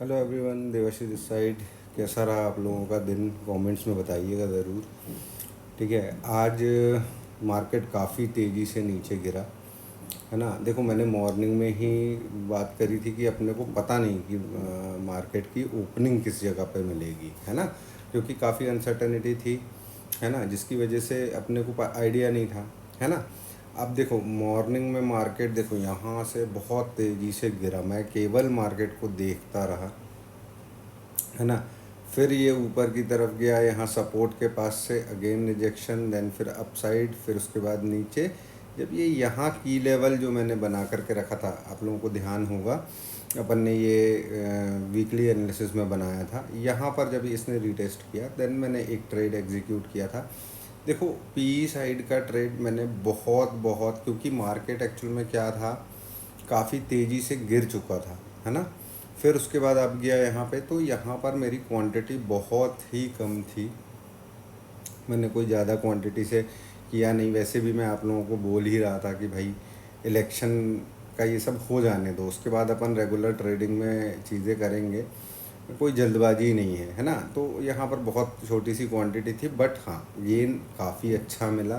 Hello everyone, Devashish this side. कैसा रहा आप लोगों का दिन? कमेंट्स में बताइएगा ज़रूर। ठीक है। आज मार्केट काफ़ी तेज़ी से नीचे गिरा, है ना। देखो, मैंने मॉर्निंग में ही बात करी थी कि अपने को पता नहीं कि मार्केट की ओपनिंग किस जगह पे मिलेगी, है ना, क्योंकि काफ़ी अनसर्टेनिटी थी, है ना, जिसकी वजह से अपने को आइडिया नहीं था, है ना। अब देखो, मॉर्निंग में मार्केट देखो यहाँ से बहुत तेज़ी से गिरा, मैं केवल मार्केट को देखता रहा, है ना। फिर ये ऊपर की तरफ गया, यहाँ सपोर्ट के पास से अगेन रिजेक्शन, देन फिर अपसाइड, फिर उसके बाद नीचे। जब ये यहाँ की लेवल जो मैंने बना करके रखा था, आप लोगों को ध्यान होगा, अपन ने ये वीकली एनालिसिस में बनाया था, यहाँ पर जब इसने रीटेस्ट किया देन मैंने एक ट्रेड एग्जीक्यूट किया था। देखो, पी साइड का ट्रेड मैंने बहुत बहुत, क्योंकि मार्केट एक्चुअल में क्या था, काफ़ी तेज़ी से गिर चुका था, है ना। फिर उसके बाद अब गया यहाँ पे, तो यहाँ पर मेरी क्वांटिटी बहुत ही कम थी, मैंने कोई ज़्यादा क्वांटिटी से किया नहीं। वैसे भी मैं आप लोगों को बोल ही रहा था कि भाई इलेक्शन का ये सब हो जाने दो, उसके बाद अपन रेगुलर ट्रेडिंग में चीज़ें करेंगे, कोई जल्दबाजी नहीं है ना। तो यहाँ पर बहुत छोटी सी क्वांटिटी थी, बट हाँ, गेन काफ़ी अच्छा मिला,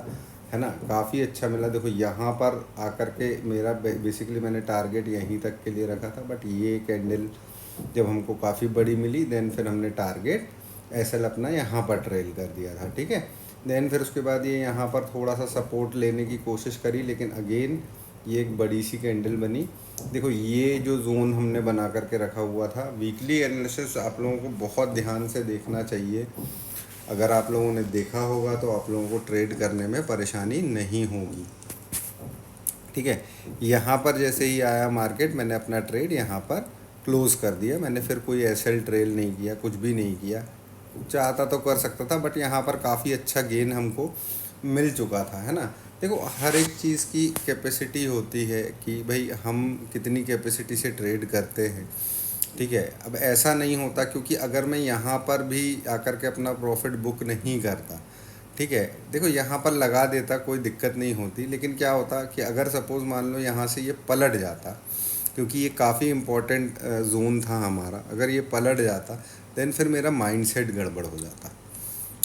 है ना, काफ़ी अच्छा मिला। देखो, यहाँ पर आकर के मेरा बेसिकली मैंने टारगेट यहीं तक के लिए रखा था, बट ये कैंडल जब हमको काफ़ी बड़ी मिली, देन फिर हमने टारगेट एसएल अपना यहाँ पर ट्रेल कर दिया था, ठीक है। देन फिर उसके बाद ये यहाँ पर थोड़ा सा सपोर्ट लेने की कोशिश करी, लेकिन अगेन ये एक बड़ी सी कैंडल बनी। देखो, ये जो जोन हमने बना करके रखा हुआ था, वीकली एनालिसिस आप लोगों को बहुत ध्यान से देखना चाहिए। अगर आप लोगों ने देखा होगा तो आप लोगों को ट्रेड करने में परेशानी नहीं होगी, ठीक है। यहाँ पर जैसे ही आया मार्केट, मैंने अपना ट्रेड यहाँ पर क्लोज़ कर दिया। मैंने फिर कोई एसएल ट्रेल नहीं किया, कुछ भी नहीं किया। चाहता तो कर सकता था, बट यहाँ पर काफ़ी अच्छा गेन हमको मिल चुका था, है ना। देखो, हर एक चीज़ की कैपेसिटी होती है कि भाई हम कितनी कैपेसिटी से ट्रेड करते हैं, ठीक है। अब ऐसा नहीं होता, क्योंकि अगर मैं यहाँ पर भी आकर के अपना प्रॉफिट बुक नहीं करता, ठीक है, देखो यहाँ पर लगा देता, कोई दिक्कत नहीं होती, लेकिन क्या होता कि अगर सपोज़ मान लो यहाँ से ये पलट जाता, क्योंकि ये काफ़ी इम्पोर्टेंट जोन था हमारा, अगर ये पलट जाता देन फिर मेरा माइंडसेट गड़बड़ हो जाता,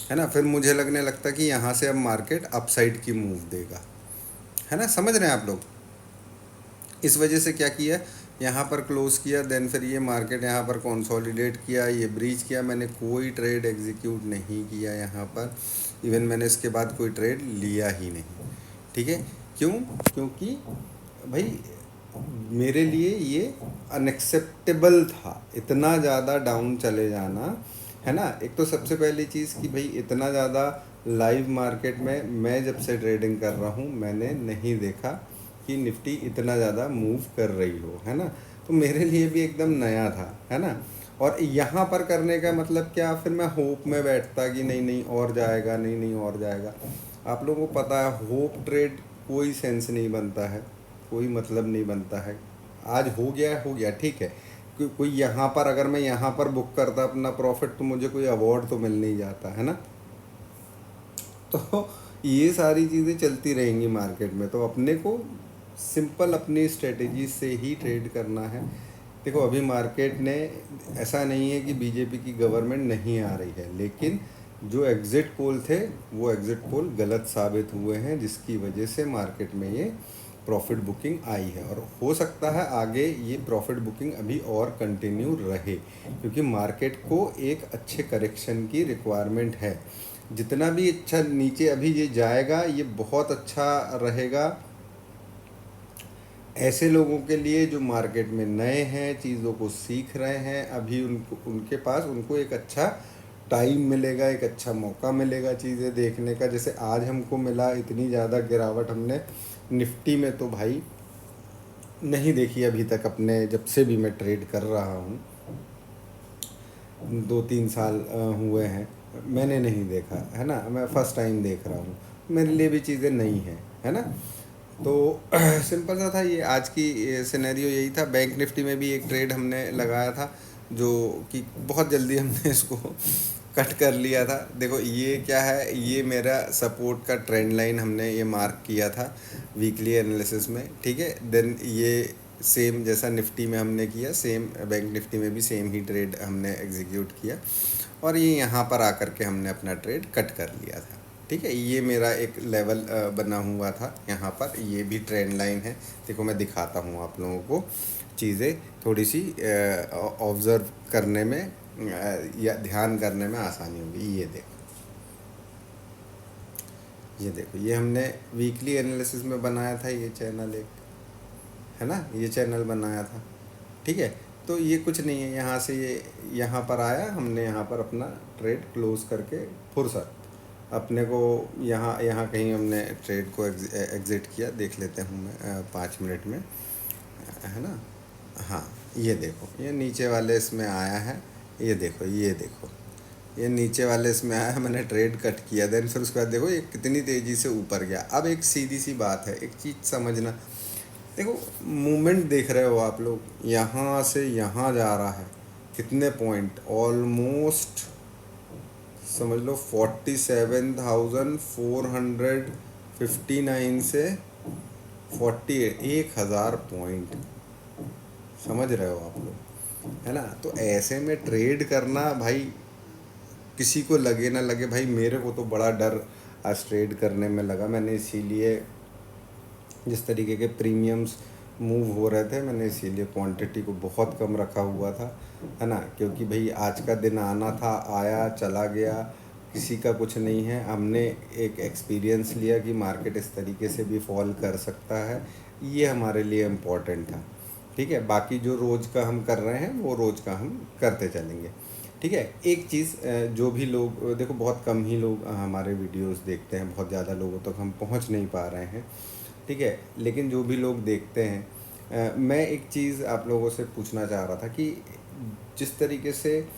है ना। फिर मुझे लगने लगता कि यहाँ से अब मार्केट अपसाइड की मूव देगा, है ना। समझ रहे हैं आप लोग? इस वजह से क्या किया, यहाँ पर क्लोज़ किया, देन फिर ये मार्केट यहाँ पर कंसोलिडेट किया, ये ब्रीच किया, मैंने कोई ट्रेड एग्जीक्यूट नहीं किया यहाँ पर। इवन मैंने इसके बाद कोई ट्रेड लिया ही नहीं, ठीक है। क्यों? क्योंकि भाई मेरे लिए ये अनएक्सेप्टेबल था, इतना ज़्यादा डाउन चले जाना, है ना। एक तो सबसे पहली चीज़ कि भाई इतना ज़्यादा लाइव मार्केट में मैं जब से ट्रेडिंग कर रहा हूँ, मैंने नहीं देखा कि निफ्टी इतना ज़्यादा मूव कर रही हो, है ना। तो मेरे लिए भी एकदम नया था, है ना। और यहाँ पर करने का मतलब क्या, फिर मैं होप में बैठता कि नहीं नहीं और जाएगा, नहीं नहीं और जाएगा। आप लोगों को पता है, होप ट्रेड कोई सेंस नहीं बनता है, कोई मतलब नहीं बनता है। आज हो गया है, हो गया, ठीक है। कोई यहाँ पर, अगर मैं यहाँ पर बुक करता अपना प्रॉफिट, तो मुझे कोई अवार्ड तो मिल नहीं जाता, है ना। तो ये सारी चीज़ें चलती रहेंगी मार्केट में, तो अपने को सिंपल अपनी स्ट्रेटेजी से ही ट्रेड करना है। देखो, अभी मार्केट ने, ऐसा नहीं है कि बीजेपी की गवर्नमेंट नहीं आ रही है, लेकिन जो एग्ज़िट पोल थे वो एग्ज़िट पोल गलत साबित हुए हैं, जिसकी वजह से मार्केट में ये प्रॉफिट बुकिंग आई है। और हो सकता है आगे ये प्रॉफिट बुकिंग अभी और कंटिन्यू रहे, क्योंकि मार्केट को एक अच्छे करेक्शन की रिक्वायरमेंट है। जितना भी अच्छा नीचे अभी ये जाएगा, ये बहुत अच्छा रहेगा ऐसे लोगों के लिए जो मार्केट में नए हैं, चीज़ों को सीख रहे हैं, अभी उनको, उनके पास, उनको एक अच्छा टाइम मिलेगा, एक अच्छा मौका मिलेगा चीज़ें देखने का। जैसे आज हमको मिला, इतनी ज़्यादा गिरावट हमने निफ्टी में तो भाई नहीं देखी अभी तक, अपने जब से भी मैं ट्रेड कर रहा हूँ, 2-3 साल हुए हैं, मैंने नहीं देखा, है ना। मैं फ़र्स्ट टाइम देख रहा हूँ, मेरे लिए भी चीज़ें नई हैं, है ना। तो सिंपल सा था ये, आज की सिनेरियो यही था। बैंक निफ्टी में भी एक ट्रेड हमने लगाया था, जो कि बहुत जल्दी हमने इसको कट कर लिया था। देखो, ये क्या है, ये मेरा सपोर्ट का ट्रेंड लाइन हमने ये मार्क किया था वीकली एनालिसिस में, ठीक है। देन ये सेम जैसा निफ्टी में हमने किया, सेम बैंक निफ्टी में भी सेम ही ट्रेड हमने एग्जीक्यूट किया, और ये यहाँ पर आकर के हमने अपना ट्रेड कट कर लिया था। ठीक है, ये मेरा एक लेवल बना हुआ था यहाँ पर। ये भी ट्रेंड लाइन है, देखो मैं दिखाता हूँ आप लोगों को, चीज़ें थोड़ी सी ऑब्ज़र्व करने में या ध्यान करने में आसानी होगी। ये देखो ये हमने वीकली एनालिसिस में बनाया था, ये चैनल एक है ना, ये चैनल बनाया था। ठीक है, तो ये कुछ नहीं है, यहाँ से ये यहाँ पर आया, हमने यहाँ पर अपना ट्रेड क्लोज करके फुर्सत अपने को यहाँ यहाँ कहीं हमने ट्रेड को एग्ज़िट किया, देख लेते हूँ मैं 5 मिनट में, है ना। हाँ, ये देखो ये नीचे वाले इसमें आया है, ये देखो ये नीचे वाले इसमें आया है, मैंने ट्रेड कट किया, देन फिर उसके बाद देखो ये कितनी तेज़ी से ऊपर गया। अब एक सीधी सी बात है, एक चीज़ समझना, देखो मूवमेंट देख रहे हो आप लोग, यहाँ से यहाँ जा रहा है, कितने पॉइंट, ऑलमोस्ट समझ लो 47,459 से 1,000 पॉइंट, समझ रहे हो आप लोग, है ना। तो ऐसे में ट्रेड करना भाई, किसी को लगे ना लगे, भाई मेरे को तो बड़ा डर आज ट्रेड करने में लगा। मैंने इसीलिए जिस तरीके के प्रीमियम्स मूव हो रहे थे, मैंने इसीलिए क्वांटिटी को बहुत कम रखा हुआ था, है ना, क्योंकि भाई आज का दिन आना था, आया चला गया, किसी का कुछ नहीं है। हमने एक एक्सपीरियंस लिया कि मार्केट इस तरीके से भी फॉल कर सकता है, ये हमारे लिए इम्पोर्टेंट था। ठीक है, बाकी जो रोज़ का हम कर रहे हैं वो रोज़ का हम करते चलेंगे। ठीक है, एक चीज़, जो भी लोग देखो, बहुत कम ही लोग हमारे वीडियोस देखते हैं, बहुत ज़्यादा लोगों तक हम पहुंच नहीं पा रहे हैं। ठीक है, लेकिन जो भी लोग देखते हैं, मैं एक चीज़ आप लोगों से पूछना चाह रहा था कि जिस तरीके से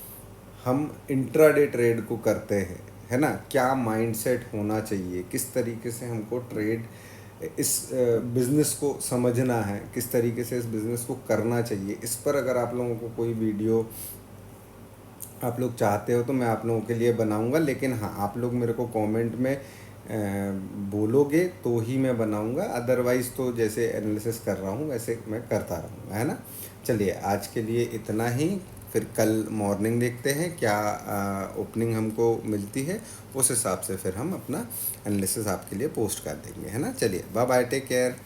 हम इंट्राडे ट्रेड को करते हैं, है ना, क्या माइंडसेट होना चाहिए, किस तरीके से हमको ट्रेड, इस बिज़नेस को समझना है, किस तरीके से इस बिज़नेस को करना चाहिए, इस पर अगर आप लोगों को कोई वीडियो आप लोग चाहते हो तो मैं आप लोगों के लिए बनाऊंगा। लेकिन हाँ, आप लोग मेरे को कमेंट में बोलोगे तो ही मैं बनाऊंगा, अदरवाइज़ तो जैसे एनालिसिस कर रहा हूँ वैसे मैं करता रहूँगा, है ना। चलिए आज के लिए इतना ही, फिर कल मॉर्निंग देखते हैं क्या ओपनिंग हमको मिलती है, उस हिसाब से फिर हम अपना एनालिसिस आपके लिए पोस्ट कर देंगे, है ना। चलिए बाय बाय, टेक केयर।